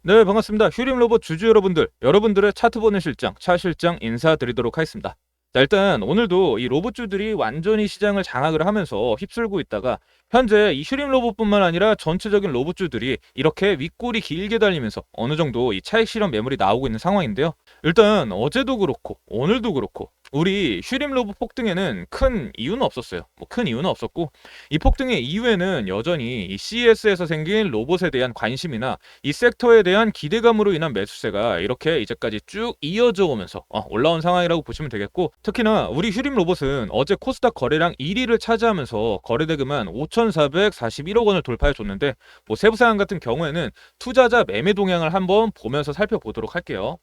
네, 반갑습니다. 휴림 로봇 주주 여러분들, 여러분들의 차트 보는 실장, 차 실장 인사드리도록 하겠습니다. 자, 일단 오늘도 이 로봇주들이 완전히 시장을 장악을 하면서 휩쓸고 있다가 현재 이 휴림 로봇뿐만 아니라 전체적인 로봇주들이 이렇게 윗골이 길게 달리면서 어느 정도 이 차익 실현 매물이 나오고 있는 상황인데요. 일단 어제도 그렇고 오늘도 그렇고 우리 휴림 로봇 폭등에는 큰 이유는 없었어요. 뭐 큰 이유는 없었고 이 폭등의 이유에는 여전히 이 CES에서 생긴 로봇에 대한 관심이나 이 섹터에 대한 기대감으로 인한 매수세가 이렇게 이제까지 쭉 이어져 오면서 올라온 상황이라고 보시면 되겠고, 특히나 우리 휴림 로봇은 어제 코스닥 거래량 1위를 차지하면서 거래대금은 5,441억 원을 돌파해 줬는데, 뭐 세부 사항 같은 경우에는 투자자 매매 동향을 한번 보면서 살펴보도록 할게요.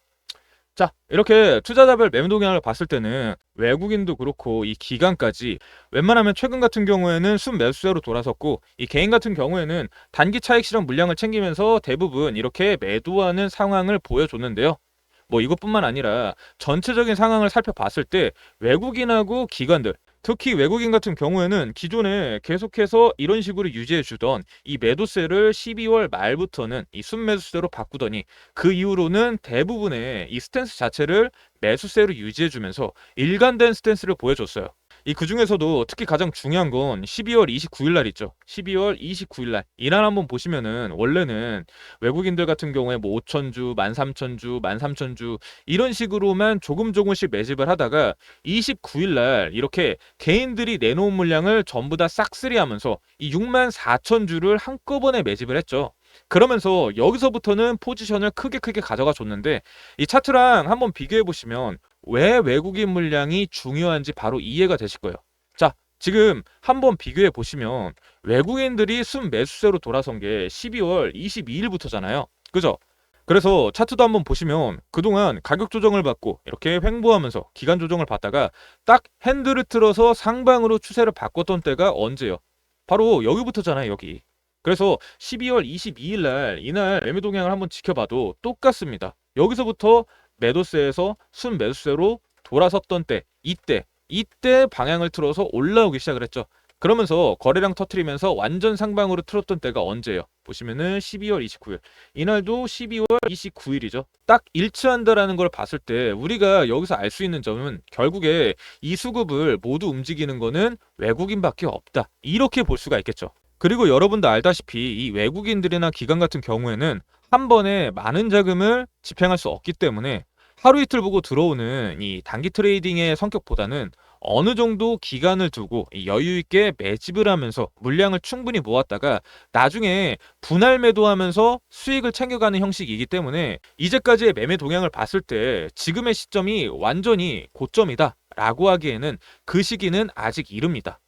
자, 이렇게 투자자별 매매 동향을 봤을 때는 외국인도 그렇고 이 기관까지 웬만하면 최근 같은 경우에는 순매수세로 돌아섰고, 이 개인 같은 경우에는 단기 차익 실현 물량을 챙기면서 대부분 이렇게 매도하는 상황을 보여줬는데요. 뭐 이것뿐만 아니라 전체적인 상황을 살펴봤을 때 외국인하고 기관들, 특히 외국인 같은 경우에는 기존에 계속해서 이런 식으로 유지해 주던 이 매도세를 12월 말부터는 이 순매수세로 바꾸더니 그 이후로는 대부분의 이 스탠스 자체를 매수세로 유지해 주면서 일관된 스탠스를 보여줬어요. 이 그중에서도 특히 가장 중요한 건 12월 29일 날 있죠. 12월 29일 날 이날 한번 보시면은 원래는 외국인들 같은 경우에 뭐 5,000주, 13,000주, 13,000주 이런 식으로만 조금씩 매집을 하다가 29일 날 이렇게 개인들이 내놓은 물량을 전부 다 싹쓸이하면서 이 64,000주를 한꺼번에 매집을 했죠. 그러면서 여기서부터는 포지션을 크게 가져가 줬는데, 이 차트랑 한번 비교해 보시면 왜 외국인 물량이 중요한지 바로 이해가 되실 거예요. 자, 지금 한번 비교해 보시면 외국인들이 순매수세로 돌아선 게 12월 22일부터잖아요. 그죠? 그래서 차트도 한번 보시면 그동안 가격 조정을 받고 이렇게 횡보하면서 기간 조정을 받다가 딱 핸들을 틀어서 상방으로 추세를 바꿨던 때가 언제요? 바로 여기부터잖아요, 여기. 그래서 12월 22일 날 이날 매매 동향을 한번 지켜봐도 똑같습니다. 여기서부터 매도세에서 순매수세로 돌아섰던 때, 이때 방향을 틀어서 올라오기 시작을 했죠. 그러면서 거래량 터트리면서 완전 상방으로 틀었던 때가 언제예요? 보시면은 12월 29일. 이날도 12월 29일이죠. 딱 일치한다라는 걸 봤을 때 우리가 여기서 알 수 있는 점은 결국에 이 수급을 모두 움직이는 거는 외국인밖에 없다. 이렇게 볼 수가 있겠죠. 그리고 여러분도 알다시피 이 외국인들이나 기관 같은 경우에는 한 번에 많은 자금을 집행할 수 없기 때문에 하루 이틀 보고 들어오는 이 단기 트레이딩의 성격보다는 어느 정도 기간을 두고 여유 있게 매집을 하면서 물량을 충분히 모았다가 나중에 분할 매도하면서 수익을 챙겨가는 형식이기 때문에 이제까지의 매매 동향을 봤을 때 지금의 시점이 완전히 고점이다 라고 하기에는 그 시기는 아직 이릅니다.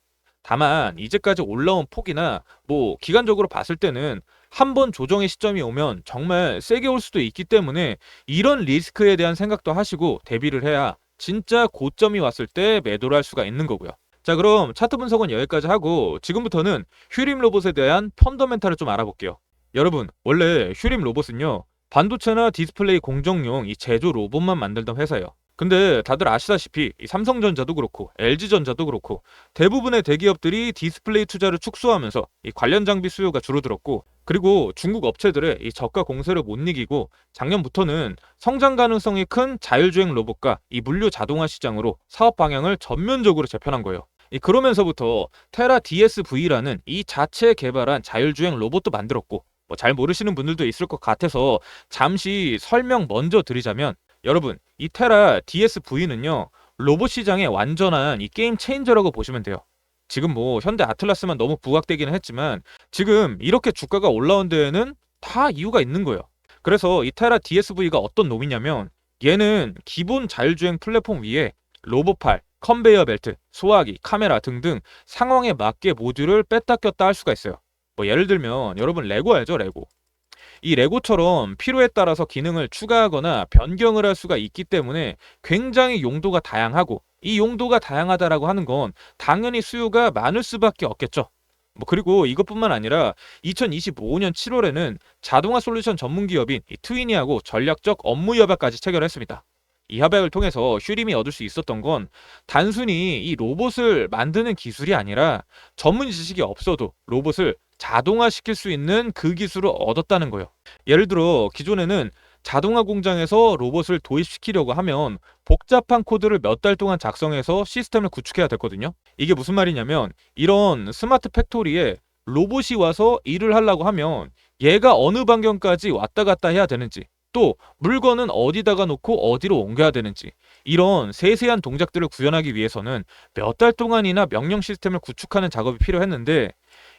다만 이제까지 올라온 폭이나 뭐 기간적으로 봤을 때는 한 번 조정의 시점이 오면 정말 세게 올 수도 있기 때문에 이런 리스크에 대한 생각도 하시고 대비를 해야 진짜 고점이 왔을 때 매도를 할 수가 있는 거고요. 자, 그럼 차트 분석은 여기까지 하고 지금부터는 휴림 로봇에 대한 펀더멘탈을 좀 알아볼게요. 여러분, 원래 휴림 로봇은요, 반도체나 디스플레이 공정용 이 제조 로봇만 만들던 회사예요. 근데 다들 아시다시피 이 삼성전자도 그렇고 LG전자도 그렇고 대부분의 대기업들이 디스플레이 투자를 축소하면서 이 관련 장비 수요가 줄어들었고, 그리고 중국 업체들의 이 저가 공세를 못 이기고 작년부터는 성장 가능성이 큰 자율주행 로봇과 이 물류 자동화 시장으로 사업 방향을 전면적으로 재편한 거예요. 그러면서부터 테라 DSV라는 이 자체 개발한 자율주행 로봇도 만들었고, 뭐 잘 모르시는 분들도 있을 것 같아서 잠시 설명 먼저 드리자면, 여러분, 이 테라 DSV는요, 로봇 시장의 완전한 이 게임 체인저라고 보시면 돼요. 지금 뭐 현대 아틀라스만 너무 부각되기는 했지만 지금 이렇게 주가가 올라온 데에는 다 이유가 있는 거예요. 그래서 이 테라 DSV가 어떤 놈이냐면, 얘는 기본 자율주행 플랫폼 위에 로봇팔, 컨베이어 벨트, 소화기, 카메라 등등 상황에 맞게 모듈을 뺐다 꼈다 할 수가 있어요. 뭐 예를 들면 여러분 레고 알죠? 레고. 이 레고처럼 필요에 따라서 기능을 추가하거나 변경을 할 수가 있기 때문에 굉장히 용도가 다양하고, 이 용도가 다양하다라고 하는 건 당연히 수요가 많을 수밖에 없겠죠. 뭐 그리고 이것뿐만 아니라 2025년 7월에는 자동화 솔루션 전문 기업인 이 트위니하고 전략적 업무 협약까지 체결했습니다. 이 협약을 통해서 휴림이 얻을 수 있었던 건 단순히 이 로봇을 만드는 기술이 아니라 전문 지식이 없어도 로봇을 자동화시킬 수 있는 그 기술을 얻었다는 거예요. 예를 들어 기존에는 자동화 공장에서 로봇을 도입시키려고 하면 복잡한 코드를 몇 달 동안 작성해서 시스템을 구축해야 됐거든요. 이게 무슨 말이냐면 이런 스마트 팩토리에 로봇이 와서 일을 하려고 하면 얘가 어느 방향까지 왔다 갔다 해야 되는지, 또 물건은 어디다가 놓고 어디로 옮겨야 되는지, 이런 세세한 동작들을 구현하기 위해서는 몇 달 동안이나 명령 시스템을 구축하는 작업이 필요했는데,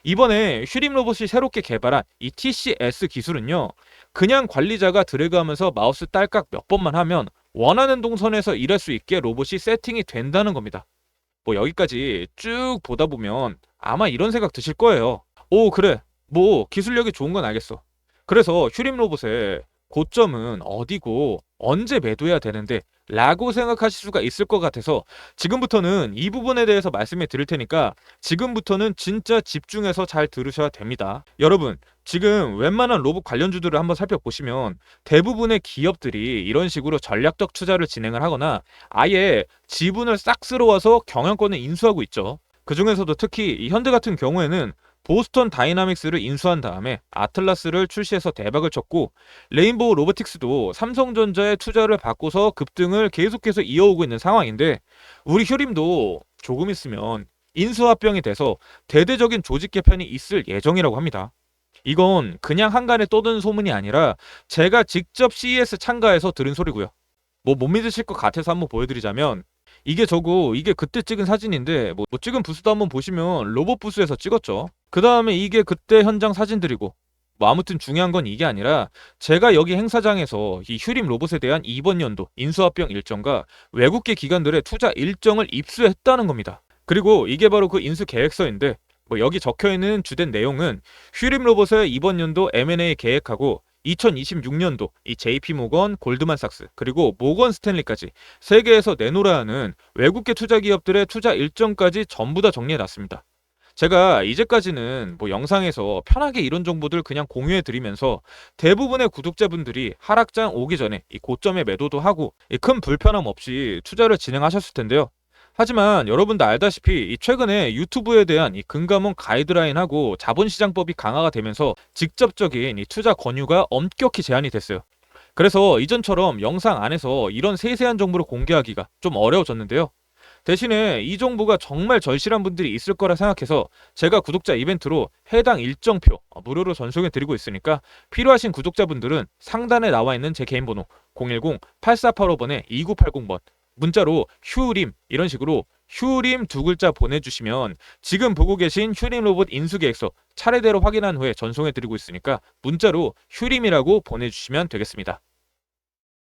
이번에 휴림 로봇이 새롭게 개발한 이 TCS 기술은요, 그냥 관리자가 드래그하면서 마우스 딸깍 몇 번만 하면 원하는 동선에서 일할 수 있게 로봇이 세팅이 된다는 겁니다. 뭐 여기까지 쭉 보다 보면 아마 이런 생각 드실 거예요. 오, 그래. 뭐 기술력이 좋은 건 알겠어. 그래서 휴림 로봇의 고점은 어디고 언제 매도해야 되는데 라고 생각하실 수가 있을 것 같아서 지금부터는 이 부분에 대해서 말씀해 드릴 테니까 지금부터는 진짜 집중해서 잘 들으셔야 됩니다. 여러분, 지금 웬만한 로봇 관련주들을 한번 살펴보시면 대부분의 기업들이 이런 식으로 전략적 투자를 진행을 하거나 아예 지분을 싹 쓸어와서 경영권을 인수하고 있죠. 그 중에서도 특히 이 현대 같은 경우에는 보스턴 다이나믹스를 인수한 다음에 아틀라스를 출시해서 대박을 쳤고, 레인보우 로보틱스도 삼성전자의 투자를 받고서 급등을 계속해서 이어오고 있는 상황인데, 우리 휴림도 조금 있으면 인수합병이 돼서 대대적인 조직 개편이 있을 예정이라고 합니다. 이건 그냥 한간에 떠드는 소문이 아니라 제가 직접 CES 참가해서 들은 소리고요. 뭐 못 믿으실 것 같아서 한번 보여드리자면, 이게 그때 찍은 사진인데 뭐 찍은 부스도 한번 보시면 로봇 부스에서 찍었죠. 그 다음에 이게 그때 현장 사진들이고, 뭐 아무튼 중요한 건 이게 아니라 제가 여기 행사장에서 이 휴림 로봇에 대한 이번 연도 인수합병 일정과 외국계 기관들의 투자 일정을 입수했다는 겁니다. 그리고 이게 바로 그 인수 계획서인데, 뭐 여기 적혀있는 주된 내용은 휴림 로봇의 이번 연도 M&A 계획하고 2026년도 이 JP모건, 골드만삭스, 그리고 모건 스탠리까지 세계에서 내놓으라 하는 외국계 투자 기업들의 투자 일정까지 전부 다 정리해놨습니다. 제가 이제까지는 뭐 영상에서 편하게 이런 정보들 그냥 공유해 드리면서 대부분의 구독자분들이 하락장 오기 전에 이 고점에 매도도 하고 큰 불편함 없이 투자를 진행하셨을 텐데요. 하지만 여러분도 알다시피 이 최근에 유튜브에 대한 이 금감원 가이드라인하고 자본시장법이 강화가 되면서 직접적인 이 투자 권유가 엄격히 제한이 됐어요. 그래서 이전처럼 영상 안에서 이런 세세한 정보를 공개하기가 좀 어려워졌는데요. 대신에 이 정보가 정말 절실한 분들이 있을 거라 생각해서 제가 구독자 이벤트로 해당 일정표 무료로 전송해 드리고 있으니까 필요하신 구독자분들은 상단에 나와 있는 제 개인 번호 010-8485번에 2980번 문자로 휴림 이런 식으로 휴림 두 글자 보내주시면 지금 보고 계신 휴림 로봇 인수계획서 차례대로 확인한 후에 전송해 드리고 있으니까 문자로 휴림이라고 보내주시면 되겠습니다.